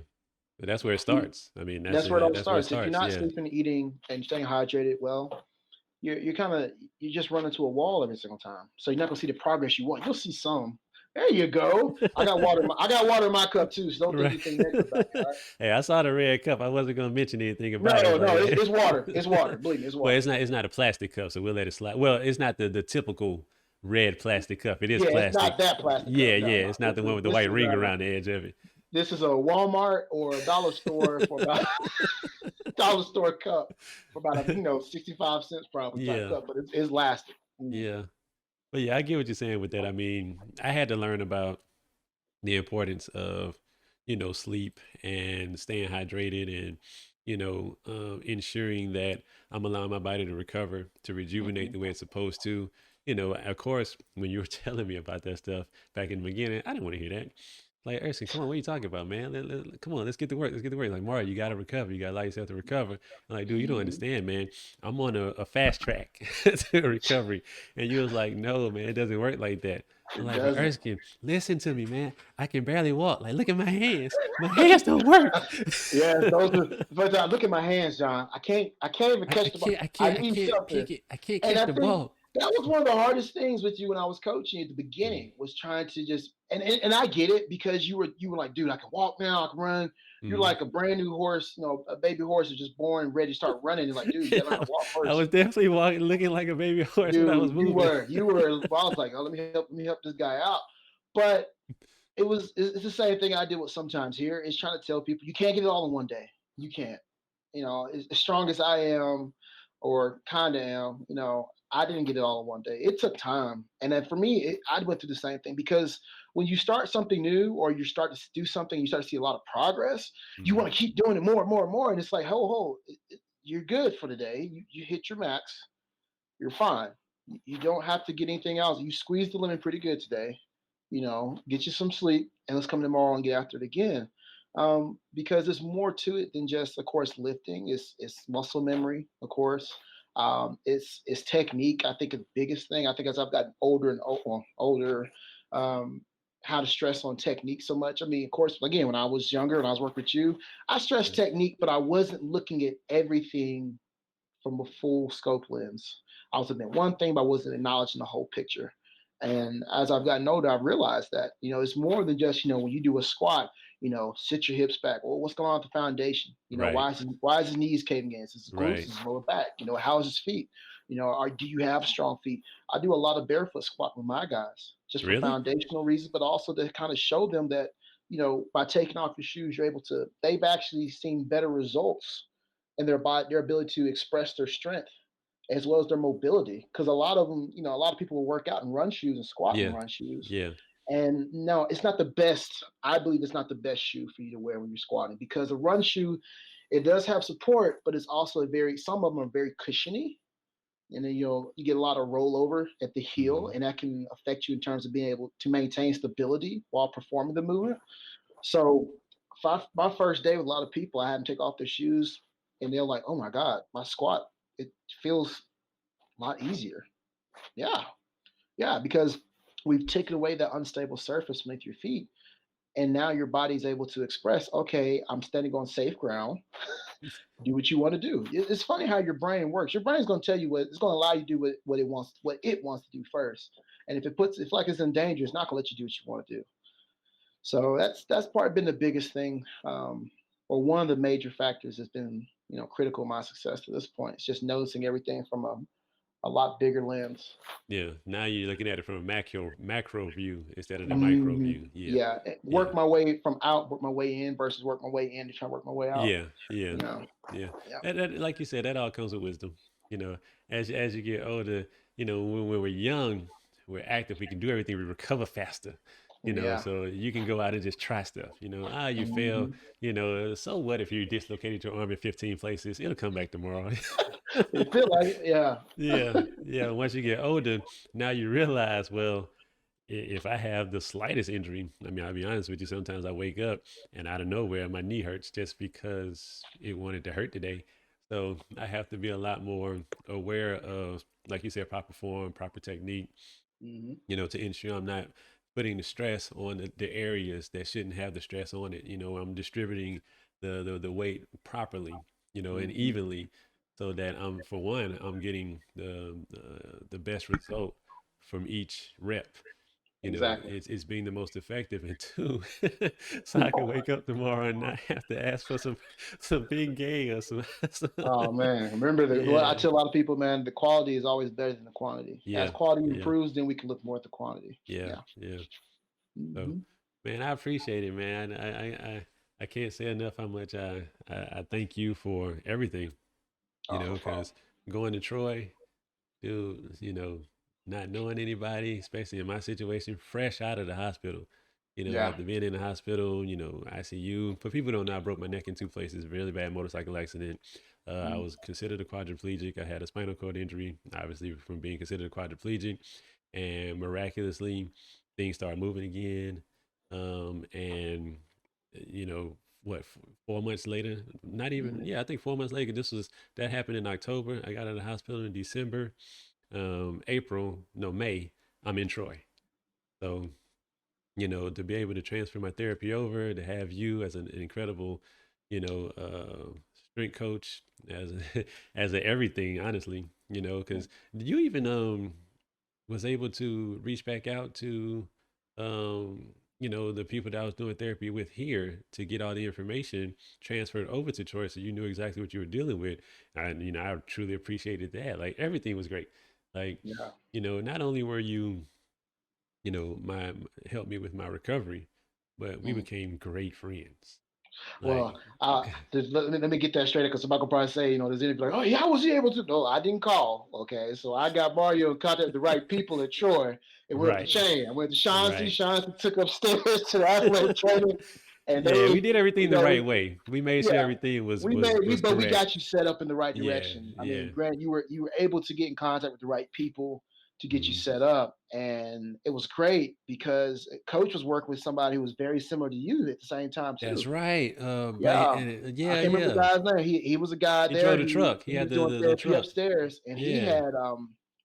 But that's where it You, starts. I mean, that's where it all that's where it starts. If you're starts. not Yeah. sleeping, eating, and staying hydrated, well, you just run into a wall every single time. So you're not gonna see the progress you want. You'll see some. There you go. I got water in my cup too, so don't think Right. anything negative about me. All right. Hey, I saw the red cup. I wasn't gonna mention anything No, about it, no, but it's water. It's water. Believe me, it's well, water. it's not a plastic cup, so we'll let it slide. Well, it's not the typical red plastic cup. It is Yeah, it's plastic. not that plastic Yeah, cup. No, yeah. no. It's not the one with the white ring around the edge of it. This is a Walmart or a dollar store for about dollar store cup for about 65 cents probably type Yeah, cup, but it's lasting. Mm. yeah. But yeah, I get what you're saying with that. I mean, I had to learn about the importance of, sleep and staying hydrated and, ensuring that I'm allowing my body to recover, to rejuvenate Mhm. the way it's supposed to. Of course, when you were telling me about that stuff back in the beginning, I didn't want to hear that. Like, Erskine, come on, what are you talking about, man? Come on, let's get to work. Let's get to work. Like, Mario, you got to recover. You got to allow yourself to recover. I'm like, dude, you don't Mhm. understand, man. I'm on a fast track to recovery. And you was like, no, man, it doesn't work like that. I'm It like, but doesn't. Erskine, listen to me, man. I can barely walk. Like, look at my hands. My hands don't work. Yes, those are. But look at my hands, John. I can't even catch the ball. I need something. I can't And catch I the think ball. that was one of the hardest things with you when I was coaching at the Mm-hmm. beginning was trying to just and I get it because you were like, dude, I can walk now, I can run. You're Mm-hmm. like a brand new horse, a baby horse is just born ready to start running. You're like, dude, you gotta learn how to walk I was first. definitely walking, looking like a baby horse when I was Dude, you moving. were you were. Well, I was like, oh, let me help this guy out. But it's the same thing I did with sometimes here is trying to tell people you can't get it all in one day. You can't. As strong as I am or kind of am, I didn't get it all in one day. It took time. And then for me, I went through the same thing because when you start something new or you start to do something, you start to see a lot of progress, you Mm-hmm. want to keep doing it more and more and more. And it's like, ho, you're good for the day. You hit your max, you're fine. You don't have to get anything else. You squeezed the lemon pretty good today. Get you some sleep and let's come tomorrow and get after it again. Because there's more to it than just, of course, lifting. It's muscle memory, of course. It's technique. I think the biggest thing. I think as I've gotten older and older, um, how to stress on technique so much. I mean, of course, again, when I was younger and I was working with you, I stressed technique, but I wasn't looking at everything from a full scope lens. I was looking at one thing, but I wasn't acknowledging the whole picture. And as I've gotten older, I've realized that, it's more than just, when you do a squat, sit your hips back. Well, what's going on at the foundation? Right. Why is his knees caving in? Is his glutes? Is Right. his lower back? How is his feet? Do you have strong feet? I do a lot of barefoot squat with my guys just for Really? foundational reasons, but also to kind of show them that, by taking off your shoes, they've actually seen better results in their ability to express their strength as well as their mobility. Because a lot of them, a lot of people will work out in run shoes and squat in Yeah. run shoes. Yeah. And no, it's not the best. I believe it's not the best shoe for you to wear when you're squatting because a run shoe, it does have support, but it's also some of them are very cushiony. And then you get a lot of rollover at the heel, Mm-hmm. and that can affect you in terms of being able to maintain stability while performing the movement. So my first day with a lot of people, I had them take off their shoes, and they're like, "Oh my god, my squat it feels a lot easier." Yeah, yeah, because we've taken away that unstable surface beneath your feet, and now your body's able to express, "Okay, I'm standing on safe ground. Do what you want to do." It's funny how your brain works. Your brain's going to tell you it's going to allow you to do what it wants to do first. And if like it's in danger, it's not going to let you do what you want to do. So that's probably been the biggest thing, or one of the major factors that's been critical in my success to this point. It's just noticing everything from a lot bigger lens. Yeah. Now you're looking at it from a macro view instead of the micro Mhm. view. Yeah. Yeah, Yeah. work my way from out, work my way in versus work my way in to try to work my way out. Yeah. Yeah. You know, Yeah. yeah, That, like you said, that all comes with wisdom. You know, as you get older, when we're young, we're active. We can do everything. We recover faster. yeah. So you can go out and just try stuff. You fail. Mhm. So what if you dislocated your arm in 15 places? It'll come back tomorrow. It feel like it, yeah. Yeah, yeah. Once you get older, now you realize, well, if I have the slightest injury, I mean, I'll be honest with you, sometimes I wake up and out of nowhere my knee hurts just because it wanted to hurt today. So I have to be a lot more aware of, like you said, proper form, proper technique, Mhm. to ensure I'm not putting the stress on the areas that shouldn't have the stress on it. I'm distributing the weight properly, and Mhm. evenly, so that for one, I'm getting the best result from each rep. Exactly. It's being the most effective, and two, so I can wake up tomorrow and not have to ask for some big gain or some Oh man, remember what I yeah, tell a lot of people, man. The quality is always better than the quantity. As yeah, quality yeah, improves, then we can look more at the quantity. yeah, Yeah. yeah. So, Hmm. man, I appreciate it, man. I can't say enough how much I thank you for everything, Oh, no problem. because going to Troy, dude, not knowing anybody, especially in my situation, fresh out of the hospital, Yeah. after being in the hospital, ICU. For people who don't know, I broke my neck in two places, really bad motorcycle accident. I Mm. was considered a quadriplegic. I had a spinal cord injury, obviously from being considered a quadriplegic, and miraculously things started moving again. And you know what, 4 months later, not even, Mhm. yeah, I think 4 months later, that happened in October. I got out of the hospital in December. April, no, May, I'm in Troy. So, to be able to transfer my therapy over, to have you as an incredible, strength coach, as as a everything, honestly, because you even was able to reach back out to the people that I was doing therapy with here to get all the information transferred over to Troy, so you knew exactly what you were dealing with. And I truly appreciated that. Like, everything was great. Like, Yeah. not only were you, my helped me with my recovery, but we Mhm. became great friends. Well, Like, let me get that straight because somebody could probably say, there's anybody like, oh, yeah, how was he able to? No, I didn't call. Okay, so I got Mario in contact with the right people at Troy, and we're up the right, chain. I went to Chauncey. right. Chauncey took upstairs to the athletic training, and Yeah, we did everything the we, right way. We made sure yeah, everything was we was made we was but we correct. got you set up in the right Yeah, direction. I yeah. mean, Grant, you were able to get in contact with the right people to get you Mhm. set up, and it was great because Coach was working with somebody who was very similar to you at the same time That's too. right. Yeah, I Yeah, can't remember the yeah. guy's name. He was a guy He drove there. the truck. He He had was the doing the therapy truck. upstairs, and he Yeah. had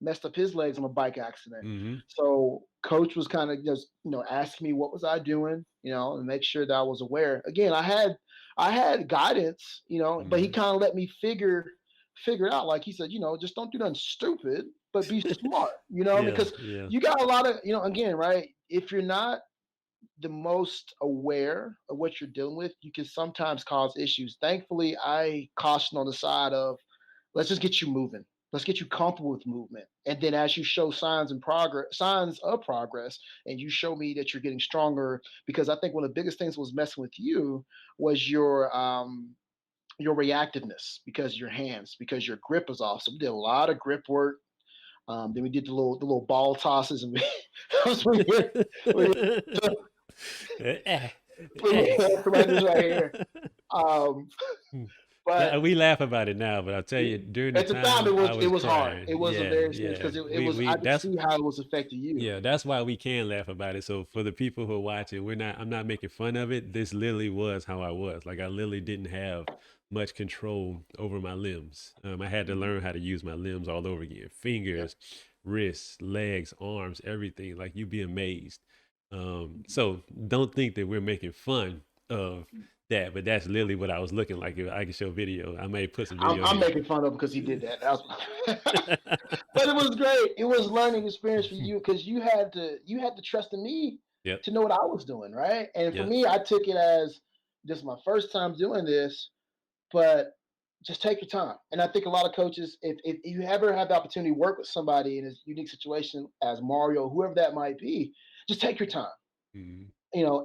messed up his legs on a bike accident. Mm-hmm. So Coach was kind of just asking me what was I doing, and make sure that I was aware. Again, I had guidance, but he Mm-hmm. kind of let me figure it out. Like he said, just don't do nothing stupid, but be smart, Yeah, because yeah. you got a lot of, again, right? If you're not the most aware of what you're dealing with, you can sometimes cause issues. Thankfully, I caution on the side of let's just get you moving. Let's get you comfortable with movement. And then as you show signs of progress, and you show me that you're getting stronger, because I think one of the biggest things was messing with you was your reactiveness because your hands, because your grip was off. So we did a lot of grip work. Then we did the little ball tosses, and we Eh, put eh. my hands like this right here. Um, but We laugh about it now, but I'll tell you, during the at the time, it time, I was it was was hard. crying. It was a Yeah, very serious yeah. because it We was. we I could that's see how it was affecting you. Yeah, that's why we can laugh about it. So for the people who are watching, I'm not making fun of it. This literally was how I was. Like, I literally didn't have much control over my limbs. I had to Mhm. learn how to use my limbs all over again. Yeah. Fingers, wrists, legs, arms, everything. Like, you'd be amazed. So don't think that we're making fun of that, but that's literally what I was looking like. If I can show video, I may put some I'm, video I'm here. making fun of him because he did that. But it was great. It was learning experience for you because you had to trust in me Yep. to know what I was doing, right? And for Yep. me, I took it as this is my first time doing this, but just take your time. And I think a lot of coaches, if you ever have the opportunity to work with somebody in a unique situation as Mario, whoever that might be, just take your time. Mhm.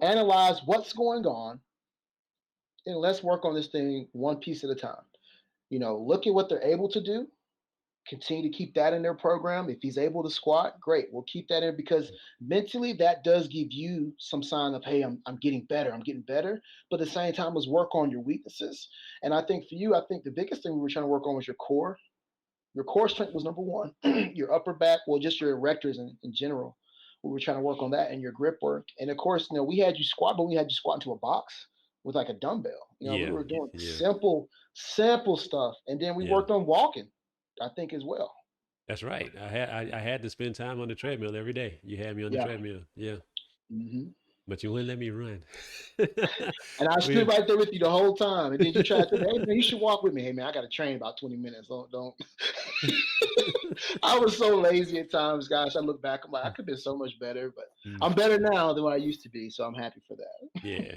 Analyze what's going on, and let's work on this thing one piece at a time. Look at what they're able to do. Continue to keep that in their program. If he's able to squat, great. We'll keep that in because mentally that does give you some sign of, hey, I'm getting better. I'm getting better. But at the same time, let's work on your weaknesses. And I think for you, I think the biggest thing we were trying to work on was your core. Your core strength was number one. Your upper back, well, just your erectors in general. We were trying to work on that and your grip work. And of course, we had you squat, but we had you squat into a box with like a dumbbell. We Yeah. were doing Yeah. simple stuff. And then we Yeah. worked on walking, I think, as well. That's right. I had to spend time on the treadmill every day. You had me on the Yeah. treadmill. Yeah. Hmm. But you wouldn't let me run. And I stood we right there with you the whole time. And then you tried to, hey man, you should walk with me. Hey man, I got to train about 20 minutes. Don't. I was so lazy at times, gosh. I look back, I'm like, I could have been so much better, but Mm, I'm better now than what I used to be. So I'm happy for that. yeah,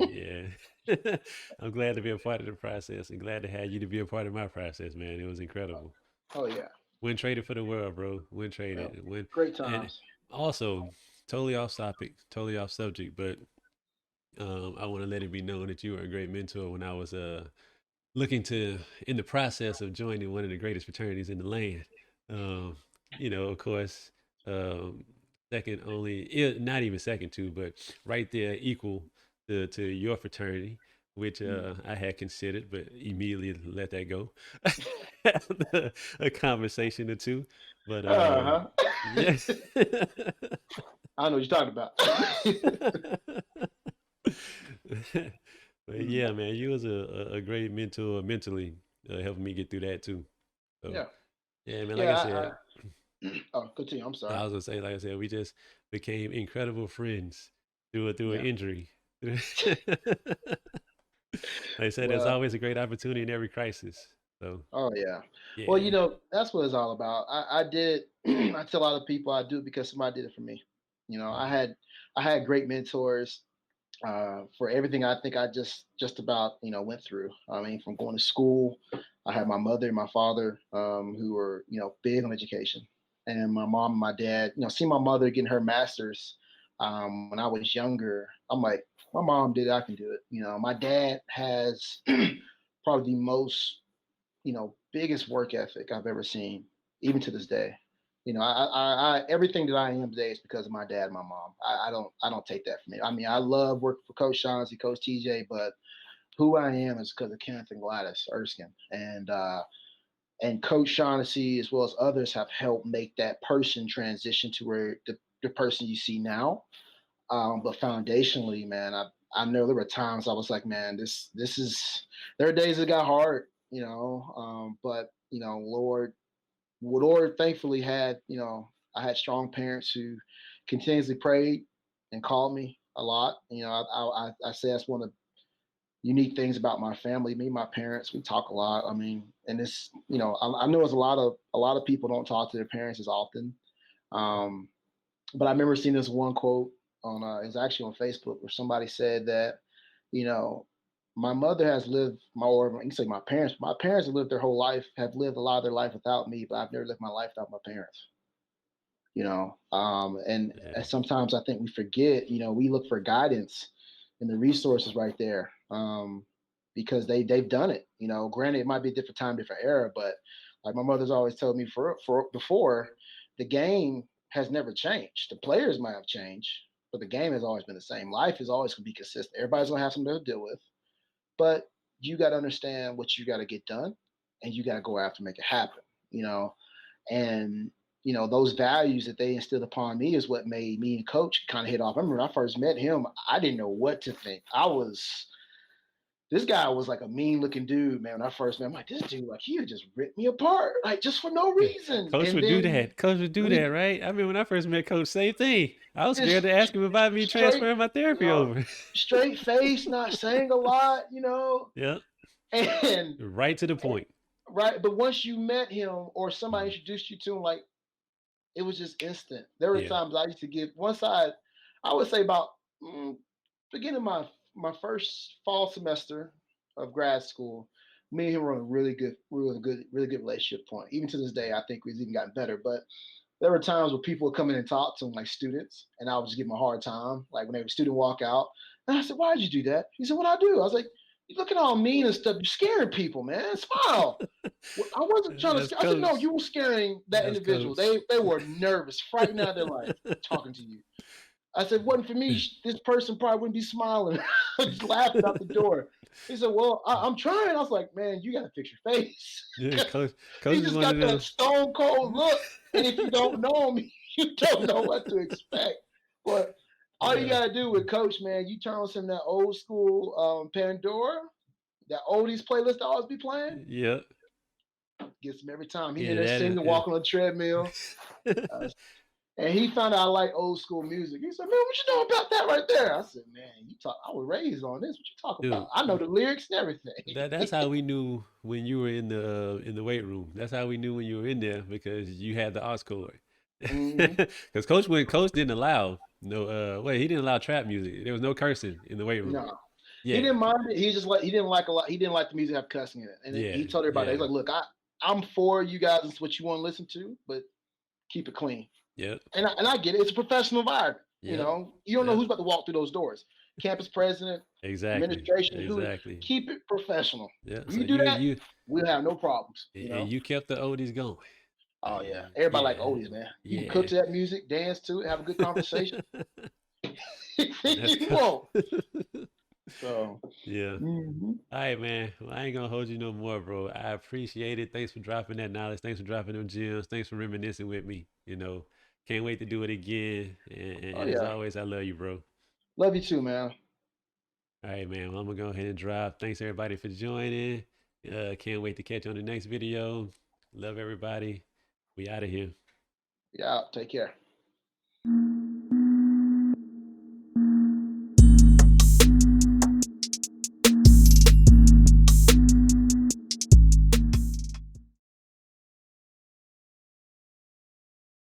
yeah. I'm glad to be a part of the process and glad to have you to be a part of my process, man. It was incredible. Oh yeah. Win traded for the world, bro. Win Yeah. traded. Win. Great And times. also, totally off topic, totally off subject, but I want to let it be known that you were a great mentor when I was looking to in the process of joining one of the greatest fraternities in the land. Um, of course, um, second only, not even second to, but right there equal to your fraternity, which Mm. I had considered, but immediately let that go. A conversation or two, but Uh-huh. yeah. I know what you're talking about. But yeah, man, you was a great mentor mentally, helping me get through that too. So Yeah, yeah, man, like I yeah. said, Oh, continue. I'm sorry. I was gonna say, like I said, we just became incredible friends through an Yeah. injury. Like I said, there's Well, always a great opportunity in every crisis. So oh yeah. Well, yeah, that's what it's all about. I did. I tell a lot of people I do it because somebody did it for me. mhm, I had great mentors for everything I think I just about went through. I mean, from going to school, I had my mother and my father who were big on education, and my mom and my dad. See my mother getting her master's when I was younger. I'm like, my mom did it, I can do it. My dad has probably the most biggest work ethic I've ever seen, even to this day. Everything that I am today is because of my dad and my mom. I don't take that from me. I mean, I love working for Coach Shaughnessy, Coach TJ, but who I am is because of Kenneth and Gladys Erskine, and Coach Shaughnessy as well as others have helped make that person transition to where the person you see now. But foundationally, man, I know there were times I was like, man, this is there are days that got hard, but Lord thankfully had, I had strong parents who continuously prayed and called me a lot. I say that's one of the unique things about my family. Me and my parents, we talk a lot. I mean, and it's, I know there's a lot of people don't talk to their parents as often. Um, but I remember seeing this one quote on it's actually on Facebook where somebody said that, you know, my mother has lived or you can say my parents have lived their whole life, have lived a lot of their life without me, but I've never lived my life without my parents. And yeah, sometimes I think we forget, we look for guidance and the resources right there. Because they've done it. Granted, it might be a different time, different era, but like my mother's always told me for before, the game has never changed. The players might have changed, but the game has always been the same. Life is always gonna be consistent. Everybody's gonna have something to deal with, but you got to understand what you got to get done, and you got to go after make it happen. You know, and those values that they instilled upon me is what made me and Coach kind of hit off. I remember when I first met him, I didn't know what to think. This guy was like a mean looking dude, man. When I first met him, I'm like, this dude, like, he would just rip me apart, like, just for no yeah. reason. Coach And would do then that. Coach would do when that, he right? I mean, when I first met Coach, same thing. I was scared just to ask him about me straight, transferring my you therapy know, over. straight face, not saying a lot, Yep, and right to the point. right. But once you met him or somebody Mhm. introduced you to him, like, it was just instant. There were Yeah, times I used to give once I would say about mm, beginning my first fall semester of grad school. Me and him were on a really good relationship point. Even to this day, I think we've even gotten better. But there were times where people would come in and talk to him, like students, and I would just give him a hard time. Like when they a student walk out, and I said, "Why'd you do that?" He said, "What I do?" I was like, "You looking all mean and stuff. You're scaring people, man. Smile." Well, I wasn't trying to that's scare. I said, no, Coach. you were scaring that That's individual. Coach. They were nervous, frightened out of their life talking to you. I said, wasn't for me, this person probably wouldn't be smiling. Just laughing out the door. He said, well, I'm trying. I was like, man, you got to fix your face. Yeah, Coach. Coach He is just one of got that them. stone cold look. And if you don't know him, you don't know what to expect. But all you Yeah, got to do with Coach, man, you turn on some of that old school Pandora, that oldies playlist I always be playing, yeah, gets him every time. He in yeah. there That singing, walking on the treadmill. is. Uh, and he found out I like old school music. He said, "Man, what you know about that right there?" I said, "Man, you talk. I was raised on this. What you talking about? Dude, I know the lyrics and everything." that's how we knew when you were in the weight room. That's how we knew when you were in there because you had the aux cord. hmm Because Coach didn't allow no wait, he didn't allow trap music. There was no cursing in the weight room. No, he Yeah, didn't mind it. He just like he didn't like a lot. He didn't like the music have cussing in it, and yeah, he told everybody, yeah, he's like, "Look, I'm for you guys. It's what you want to listen to, but keep it clean." yep, And I get it. It's a professional environment. yep, You don't know yep. who's about to walk through those doors. Campus president, Exactly, administration, who exactly. keep it professional. Yeah. If So you do that, you we'll have no problems. and you kept the oldies going. Oh yeah, And everybody like yeah, oldies, man. You can cook yeah. to that music, dance to it, have a good conversation. That's You cool. won't. So, Yeah. mhm. All right, man. Well, I ain't gonna hold you no more, bro. I appreciate it. Thanks for dropping that knowledge. Thanks for dropping them gems. Thanks for reminiscing with me. Can't wait to do it again. And Oh as yeah, always, I love you, bro. love you too, man. All right, man. Well, I'm gonna go ahead and drop. Thanks everybody for joining. Can't wait to catch you on the next video. Love everybody. We out of here. Yeah, take care.